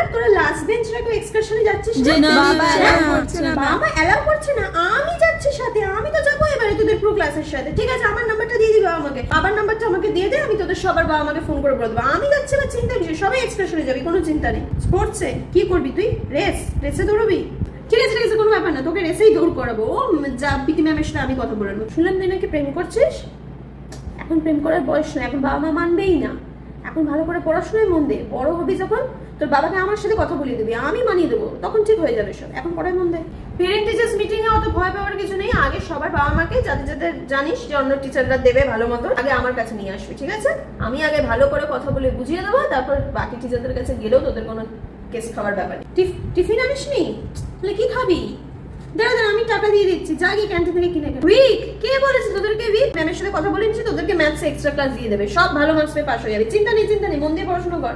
ব্যাপার, তোরা last bench রেখে এক্সকারশনে যাচ্ছিস যে না? না, বাবা না, allow করছে না, বাবা অ্যালাউ করছে না, আমি যাচ্ছি সাথে, আমি তো যাবো এবারে তোদের পুরো ক্লাসের সাথে। ঠিক আছে, আমার নাম্বারটা দিয়ে দিবা আমাকে, বাবার নাম্বারটা আমাকে দিয়ে দে, আমি তোদের সবার বাবা আমাকে ফোন করে বলে দেবো আমি যাচ্ছি। বা চিন্তা বিষয়, সবাই এক্সকারশনে যাবি, কোনো চিন্তা নেই। স্পোর্টসে কি করবি তুই? রেসে দৌড়বি? ঠিক আছে ঠিক আছে, কোনো ব্যাপার না, তোকে রেসেই দৌড় করাবো। ও যা, পিটি ম্যামের সাথে আমি কথা বলে নেবো। শুনলাম তুই নাকি প্রেম করছিস। এখন প্রেম করার বয়স না, এখন বাবা মা মানবেই না। এখন ভালো করে পড়াশোনায় মন দে, বড় হবি যখন তোর বাবাকে আমার সাথে কথা বলিয়ে দিবি, আমি মানিয়ে দেবো, তখন ঠিক হয়ে যাবে সব। এখন পড়ায় মন দে। পেরেন্ট টিচার্স মিটিং এ অত ভয় পাওয়ার কিছু নেই। আগে সবার বাবা মাকে, যাদের যাদের জানিস যে অন্য টিচাররা দেবে ভালো মতো, আগে আমার কাছে নিয়ে আসবি, ঠিক আছে? আমি আগে ভালো করে কথা বলে বুঝিয়ে দেবো, তারপর বাকি টিচারদের কাছে গেলেও তোদের কোনো কেস খাওয়ার ব্যাপার নেই। টিফিন আনিসনি? তাহলে কি খাবি? দাঁড়া দাঁড়া, আমি টাকা দিয়ে দিচ্ছি, যা গিয়ে ক্যান্টিন থেকে কিনে খা। উইক, কে বলেছে তোদেরকে উইক? ম্যামের সাথে কথা বলেছি, তোদেরকে ম্যাথস এক্সট্রা ক্লাস দিয়ে দেবে, সব ভালো মার্কস পেয়ে পাস হয়ে যাবে। চিন্তা নেই, মন দিয়ে পড়াশোনা কর।